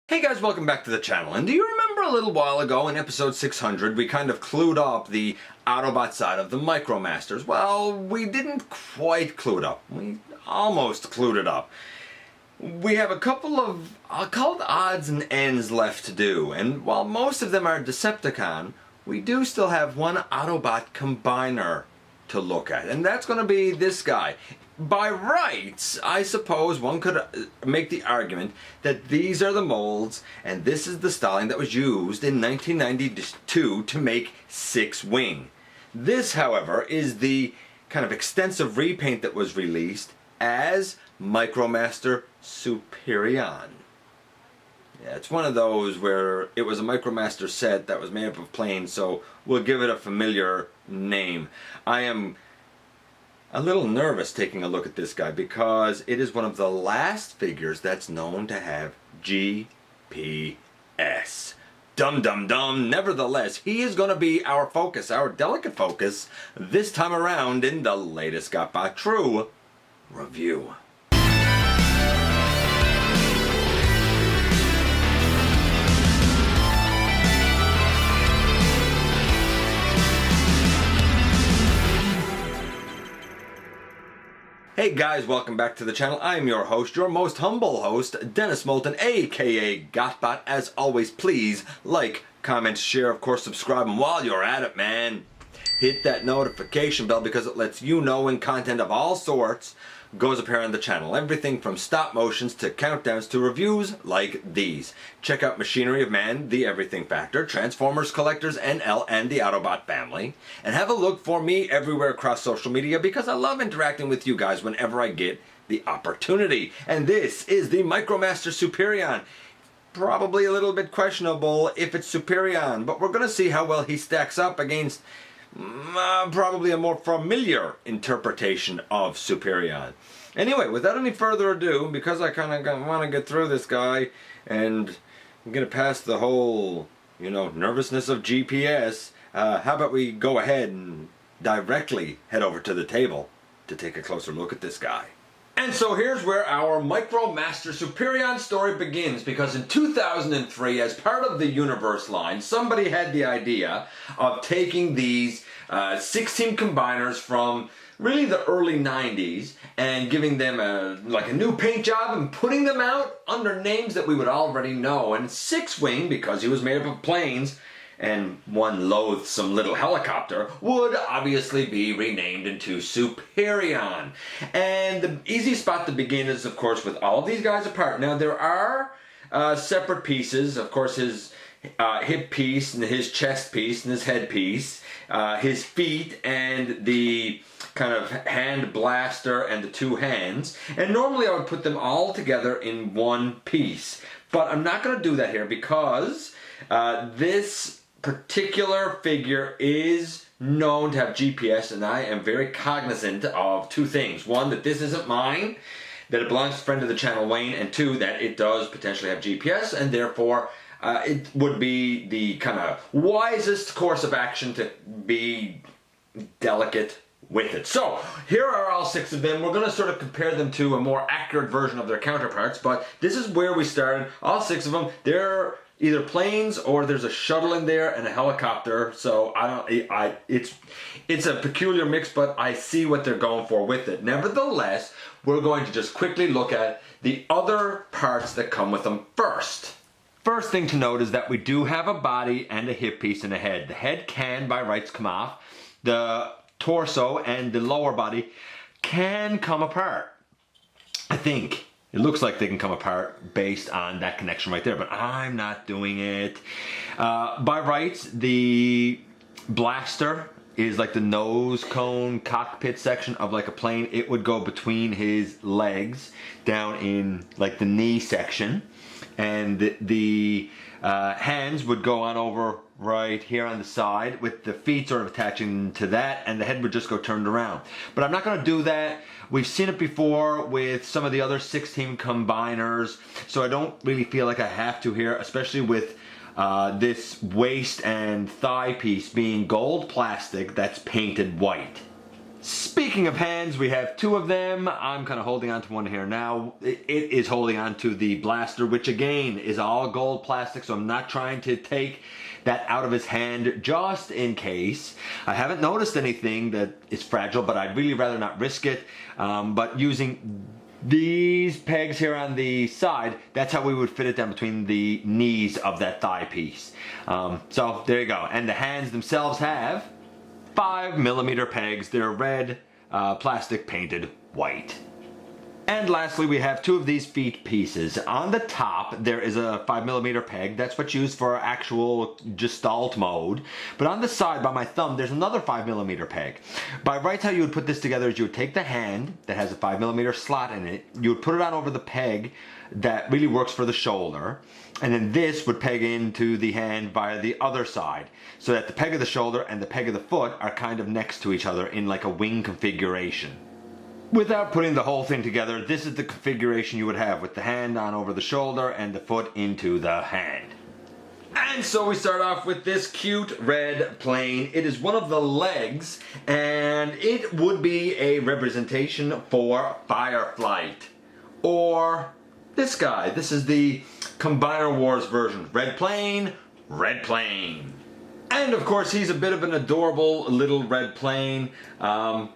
Hey guys, welcome back to the channel. And do you remember a little while ago in episode 600 we kind of clued up the Autobot side of the Micromasters? Well, we didn't quite clue it up. We almost clued it up. We have a couple of, I'll call it odds and ends left to do. And while most of them are Decepticon, we do still have one Autobot combiner to look at. And that's going to be this guy. By rights, I suppose one could make the argument that these are the molds and this is the styling that was used in 1992 to make Sixwing. This, however, is the kind of extensive repaint that was released as Micromaster Superion. Yeah, it's one of those where it was a Micromaster set that was made up of planes, so we'll give it a familiar name. I am a little nervous taking a look at this guy because it is one of the last figures that's known to have GPS. Dum dum dum. Nevertheless, he is going to be our focus, our delicate focus, this time around in the latest GotBot True review. Hey guys, welcome back to the channel. I'm your host, your most humble host, Dennis Moulton, aka GotBot. As always, please like, comment, share, of course subscribe, and while you're at it, man, hit that notification bell because it lets you know when content of all sorts goes up here on the channel. Everything from stop motions to countdowns to reviews like these. Check out Machinery of Man, The Everything Factor, Transformers Collectors NL, and the Autobot family. And have a look for me everywhere across social media because I love interacting with you guys whenever I get the opportunity. And this is the Micromaster Superion. Probably a little bit questionable if it's Superion, but we're going to see how well he stacks up against probably a more familiar interpretation of Superion. Anyway, without any further ado, because I kind of want to get through this guy and I'm going to pass the whole, nervousness of GPS, how about we go ahead and directly head over to the table to take a closer look at this guy. And so here's where our Micromaster Superion story begins, because in 2003, as part of the Universe line, somebody had the idea of taking these 16 combiners from really the early 90s and giving them a new paint job and putting them out under names that we would already know. And Sixwing, because he was made up of planes, and one loathsome little helicopter, would obviously be renamed into Superion. And the easy spot to begin is, of course, with all of these guys apart. Now, there are separate pieces. Of course, his hip piece, and his chest piece, and his head piece, his feet, and the kind of hand blaster, and the two hands. And normally I would put them all together in one piece. But I'm not going to do that here because this particular figure is known to have GPS, and I am very cognizant of two things. One, that this isn't mine, that it belongs to a friend of the channel, Wayne, and two, that it does potentially have GPS, and therefore it would be the kind of wisest course of action to be delicate with it. So here are all 6 of them. We're going to sort of compare them to a more accurate version of their counterparts, but this is where we started. All 6 of them, they're either planes or there's a shuttle in there and a helicopter. So it's a peculiar mix, but I see what they're going for with it. Nevertheless, we're going to just quickly look at the other parts that come with them first. First thing to note is that we do have a body and a hip piece and a head. The head can, by rights, come off. The torso and the lower body can come apart. I think it looks like they can come apart based on that connection right there, but I'm not doing it. By rights, the blaster is like the nose cone cockpit section of like a plane. It would go between his legs down in like the knee section, and the hands would go on over right here on the side with the feet sort of attaching to that, and the head would just go turned around. But I'm not going to do that. We've seen it before with some of the other 16 combiners, so I don't really feel like I have to here, especially with this waist and thigh piece being gold plastic that's painted white. Speaking of hands, we have two of them. I'm kind of holding on to one here now. It is holding on to the blaster, which again is all gold plastic, so I'm not trying to take that out of his hand just in case. I haven't noticed anything that is fragile, but I'd really rather not risk it. But using these pegs here on the side, that's how we would fit it down between the knees of that thigh piece. So there you go. And the hands themselves have 5mm pegs. They're red, plastic painted white. And lastly, we have two of these feet pieces. On the top, there is a 5mm peg. That's what's used for actual gestalt mode. But on the side, by my thumb, there's another 5mm peg. By rights, how you would put this together is you would take the hand that has a 5mm slot in it, you would put it on over the peg that really works for the shoulder, and then this would peg into the hand via the other side, so that the peg of the shoulder and the peg of the foot are kind of next to each other in like a wing configuration. Without putting the whole thing together, this is the configuration you would have with the hand on over the shoulder and the foot into the hand. And so we start off with this cute red plane. It is one of the legs, and it would be a representation for Fireflight. Or this guy. This is the Combiner Wars version. Red plane, red plane. And of course he's a bit of an adorable little red plane.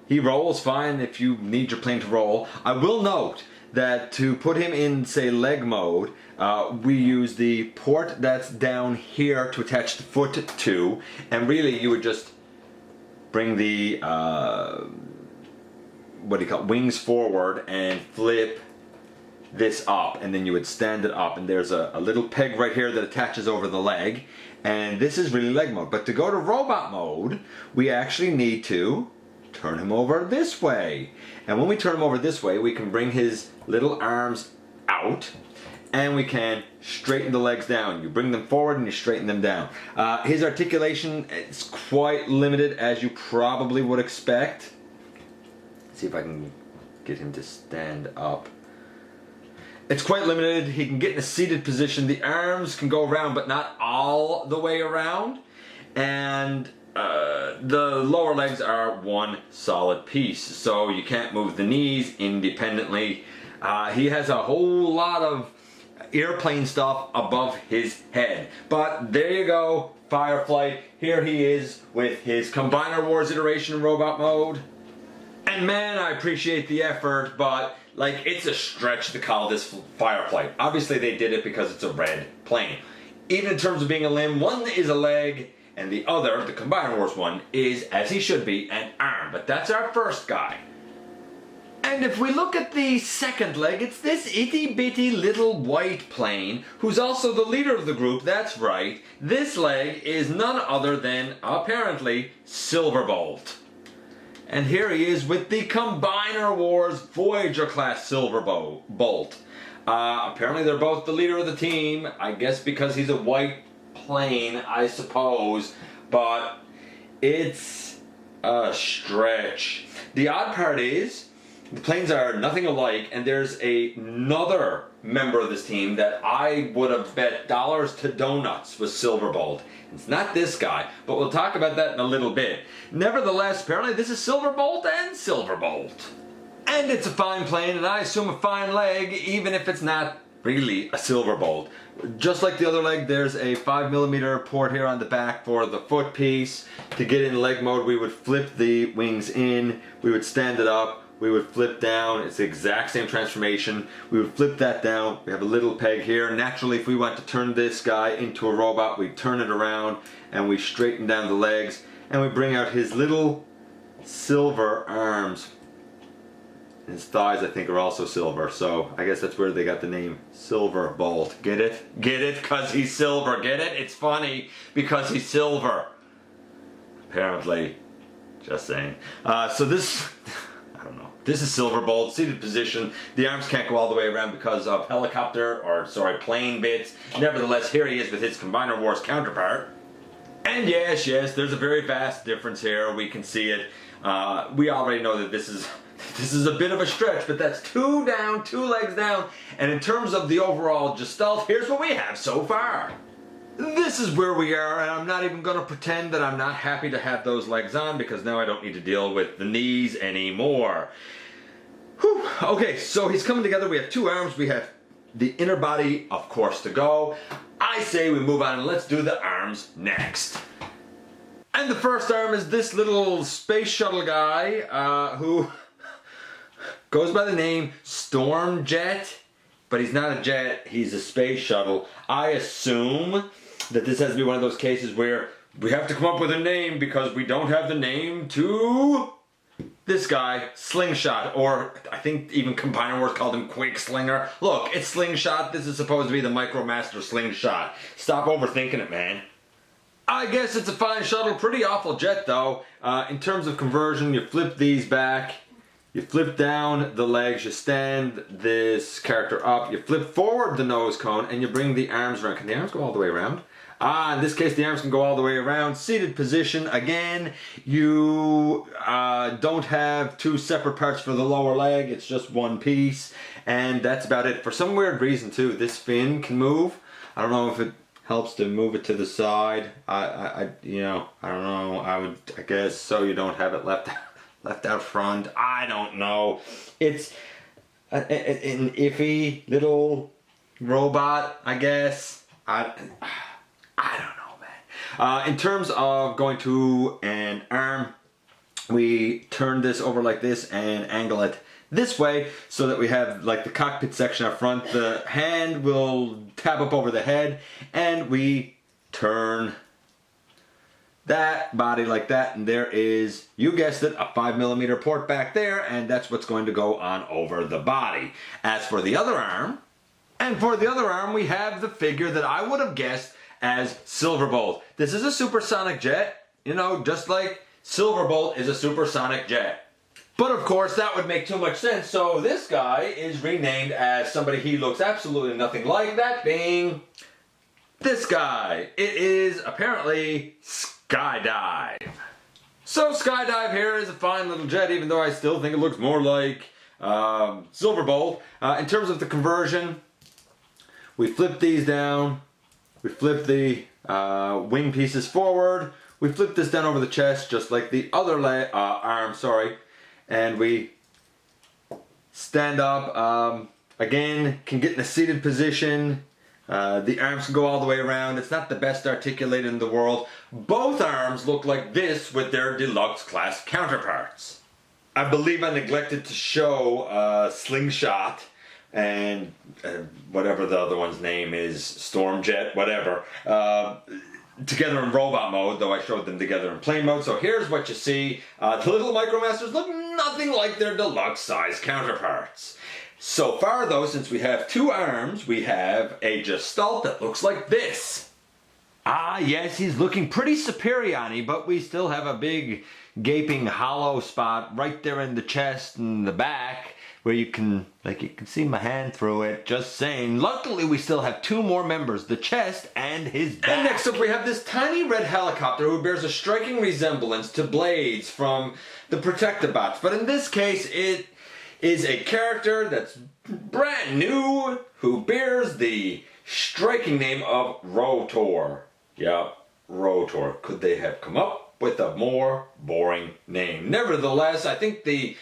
He rolls fine if you need your plane to roll. I will note that to put him in, say, leg mode, we use the port that's down here to attach the foot to, and really you would just bring the wings forward and flip this up, and then you would stand it up, and there's a little peg right here that attaches over the leg, and this is really leg mode. But to go to robot mode, we actually need to turn him over this way, and when we turn him over this way, we can bring his little arms out and we can straighten the legs down. You bring them forward and you straighten them down. His articulation is quite limited, as you probably would expect. Let's see if I can get him to stand up. It's quite limited. He can get in a seated position. The arms can go around, but not all the way around. And the lower legs are one solid piece, so you can't move the knees independently. He has a whole lot of airplane stuff above his head. But there you go, Fireflight. Here he is with his Combiner Wars iteration in robot mode. And man, I appreciate the effort, but like, it's a stretch to call this Fireflight. Obviously they did it because it's a red plane. Even in terms of being a limb, one is a leg, and the other, the Combiner Wars one, is, as he should be, an arm. But that's our first guy. And if we look at the second leg, it's this itty bitty little white plane, who's also the leader of the group. That's right. This leg is none other than, apparently, Silverbolt. And here he is with the Combiner Wars Voyager class Silverbolt. Apparently they're both the leader of the team. I guess because he's a white plane, I suppose. But it's a stretch. The odd part is, the planes are nothing alike, and there's another member of this team that I would have bet dollars to donuts was Silverbolt. It's not this guy, but we'll talk about that in a little bit. Nevertheless, apparently this is Silverbolt and Silverbolt. And it's a fine plane, and I assume a fine leg, even if it's not really a Silverbolt. Just like the other leg, there's a 5mm port here on the back for the foot piece. To get in leg mode, we would flip the wings in, we would stand it up, we would flip down. It's the exact same transformation. We would flip that down. We have a little peg here. Naturally, if we want to turn this guy into a robot, we turn it around and we straighten down the legs, and we bring out his little silver arms. His thighs, I think, are also silver, so I guess that's where they got the name Silverbolt. Get it? Get it? Because he's silver. Get it? It's funny because he's silver. Apparently. Just saying. So this... I don't know. This is Silverbolt, seated position. The arms can't go all the way around because of plane bits. Nevertheless, here he is with his Combiner Wars counterpart. And yes, there's a very vast difference here. We can see it. We already know that this is a bit of a stretch, but that's two down, two legs down. And in terms of the overall gestalt, here's what we have so far. this is where we are, and I'm not even going to pretend that I'm not happy to have those legs on, because now I don't need to deal with the knees anymore. Whew. Okay, so he's coming together. We have two arms. We have the inner body, of course, to go. I say we move on and let's do the arms next. And the first arm is this little space shuttle guy who goes by the name Storm Jet, but he's not a jet, he's a space shuttle. I assume that this has to be one of those cases where we have to come up with a name because we don't have the name to this guy, Slingshot, or I think even Combiner Wars called him Quick Slinger. Look, it's Slingshot. This is supposed to be the Micromaster Slingshot. Stop overthinking it, man. I guess it's a fine shuttle, pretty awful jet though. In terms of conversion, you flip these back, you flip down the legs, you stand this character up, you flip forward the nose cone, and you bring the arms around. Can the arms go all the way around? In this case, the arms can go all the way around. Seated position, again, you don't have two separate parts for the lower leg, it's just one piece, and that's about it. For some weird reason too, this fin can move. I don't know if it helps to move it to the side. I don't know. I guess so you don't have it left out front. I don't know. It's an iffy little robot, I guess. I don't know, man. In terms of going to an arm, we turn this over like this and angle it this way so that we have like the cockpit section up front. The hand will tab up over the head, and we turn that body like that, and there is, you guessed it, a 5mm port back there, and that's what's going to go on over the body. As for the other arm, we have the figure that I would have guessed as Silverbolt. This is a supersonic jet, you know, just like Silverbolt is a supersonic jet. But of course that would make too much sense, so this guy is renamed as somebody he looks absolutely nothing like, that being this guy. It is apparently Skydive. So Skydive here is a fine little jet, even though I still think it looks more like Silverbolt. In terms of the conversion, we flip these down, we flip the wing pieces forward, we flip this down over the chest just like the other arm, and we stand up. Again, can get in a seated position. The arms can go all the way around. It's not the best articulated in the world. Both arms look like this with their deluxe class counterparts. I believe I neglected to show Slingshot and whatever the other one's name is, Storm Jet, whatever, together in robot mode, though I showed them together in plane mode. So here's what you see. The little Micromasters look nothing like their deluxe size counterparts. So far though, since we have two arms, we have a Gestalt that looks like this. Ah yes, he's looking pretty Superion-y, but we still have a big gaping hollow spot right there in the chest and the back where you can see my hand through it, just saying. Luckily we still have two more members, the chest and his back. And next up we have this tiny red helicopter who bears a striking resemblance to Blades from the Protectobots, but in this case it is a character that's brand new who bears the striking name of Ro-Tor. Yep, Ro-Tor. Could they have come up with a more boring name? Nevertheless, I think the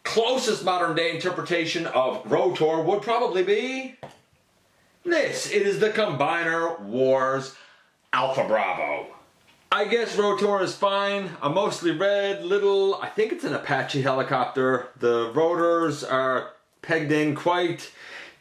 closest modern day interpretation of Ro-Tor would probably be this. It is the Combiner Wars Alpha Bravo. I guess Ro-Tor is fine. A mostly red little, I think it's an Apache helicopter. The rotors are pegged in quite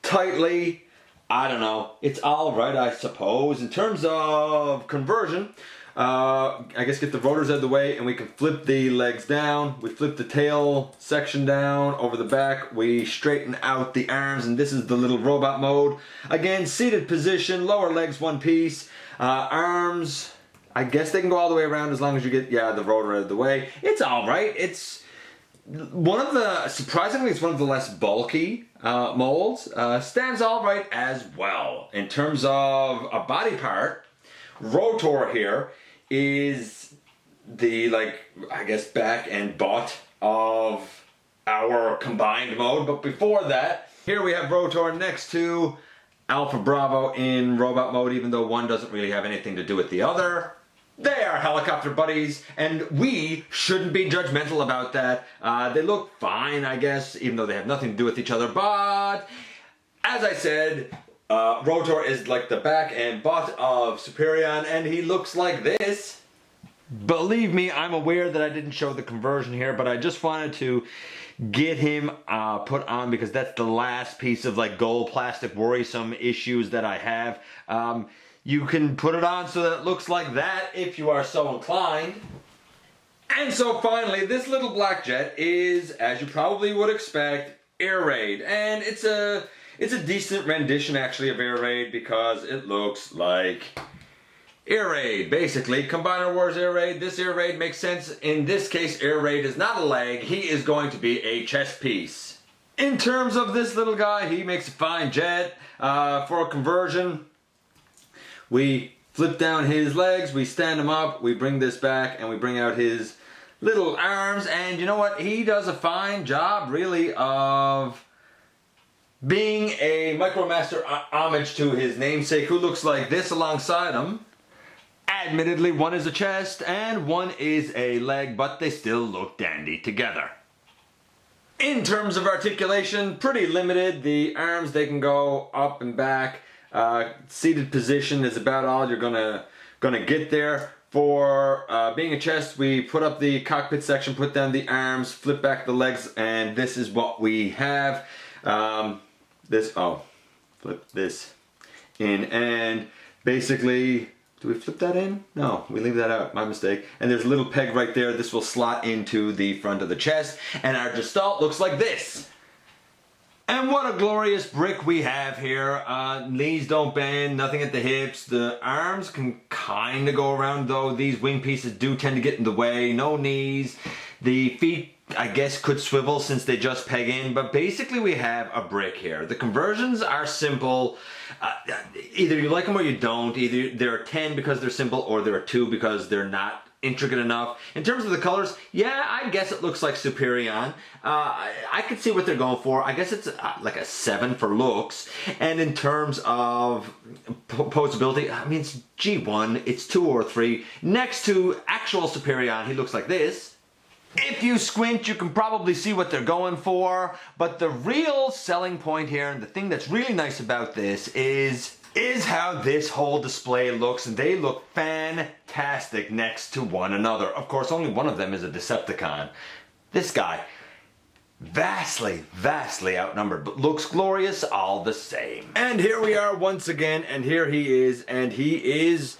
tightly. I don't know. It's all right, I suppose. In terms of conversion, I guess get the rotors out of the way and we can flip the legs down. We flip the tail section down over the back. We straighten out the arms, and this is the little robot mode. Again, seated position, lower legs one piece. Arms, I guess they can go all the way around as long as you get, the rotor out of the way. It's alright. It's one of the, surprisingly, it's one of the less bulky molds. Stands alright as well. In terms of a body part, Ro-Tor here is the, I guess, back and butt of our combined mode. But before that, here we have Ro-Tor next to Alpha Bravo in robot mode, even though one doesn't really have anything to do with the other. They are helicopter buddies, and we shouldn't be judgmental about that. They look fine, I guess, even though they have nothing to do with each other. But, as I said, Ro-Tor is like the back and butt of Superion, and he looks like this. Believe me, I'm aware that I didn't show the conversion here, but I just wanted to get him put on because that's the last piece of like gold plastic worrisome issues that I have. You can put it on so that it looks like that if you are so inclined. And so finally, this little black jet is, as you probably would expect, air raid. And it's a decent rendition actually of air raid because it looks like air raid. Basically, Combiner Wars air raid. This air raid makes sense. In this case, air raid is not a leg. He is going to be a chest piece. In terms of this little guy, he makes a fine jet. For a conversion, we flip down his legs, we stand him up, we bring this back, and we bring out his little arms, and you know what? He does a fine job, really, of being a Micromaster homage to his namesake, who looks like this alongside him. Admittedly, one is a chest, and one is a leg, but they still look dandy together. In terms of articulation, pretty limited. The arms, they can go up and back. Seated position is about all you're gonna get there. For being a chest, we put up the cockpit section, put down the arms, flip back the legs, and this is what we have. Flip this in, and basically, do we flip that in? No, we leave that out, my mistake. And there's a little peg right there. This will slot into the front of the chest, and our gestalt looks like this. And what a glorious brick we have here. Knees don't bend, nothing at the hips. The arms can kind of go around, though these wing pieces do tend to get in the way. No knees. The feet, I guess, could swivel since they just peg in, but basically we have a brick here. The conversions are simple. Either you like them or you don't. Either they're a 10 because they're simple, or they're a 2 because they're not intricate enough. In terms of the colors, yeah, I guess it looks like Superion. I could see what they're going for. I guess it's like a 7 for looks. And in terms of posability, I mean, it's G1, it's 2 or 3. Next to actual Superion, he looks like this. If you squint, you can probably see what they're going for, but the real selling point here, and the thing that's really nice about this is how this whole display looks, and they look fantastic next to one another. Of course, only one of them is a Decepticon. This guy, vastly outnumbered, but looks glorious all the same. And here we are once again, and here he is, and he is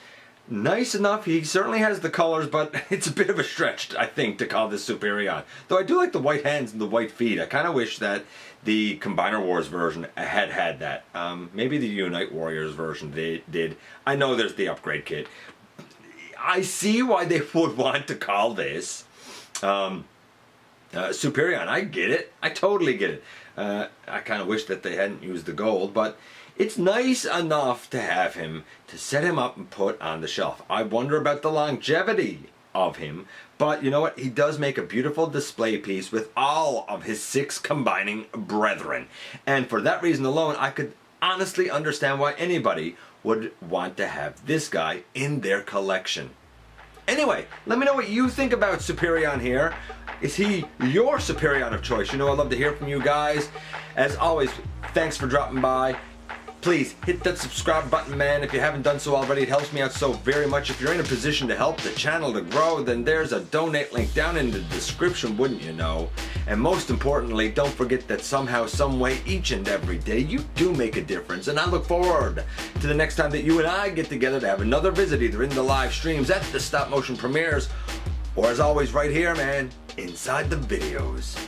nice enough. He certainly has the colors, but it's a bit of a stretch, I think, to call this Superion. Though I do like the white hands and the white feet. I kind of wish that the Combiner Wars version had that. Maybe the Unite Warriors version they did. I know there's the upgrade kit. I see why they would want to call this Superion. I get it. I totally get it. I kind of wish that they hadn't used the gold, but it's nice enough to have him, to set him up and put on the shelf. I wonder about the longevity of him, but you know what? He does make a beautiful display piece with all of his 6 combining brethren. And for that reason alone, I could honestly understand why anybody would want to have this guy in their collection. Anyway, let me know what you think about Superion here. Is he your Superion of choice? You know, I'd love to hear from you guys. As always, thanks for dropping by. Please hit that subscribe button, man. If you haven't done so already, it helps me out so very much. If you're in a position to help the channel to grow, then there's a donate link down in the description, wouldn't you know? And most importantly, don't forget that somehow, some way, each and every day, you do make a difference. And I look forward to the next time that you and I get together to have another visit, either in the live streams, at the stop motion premieres, or as always right here, man, inside the videos.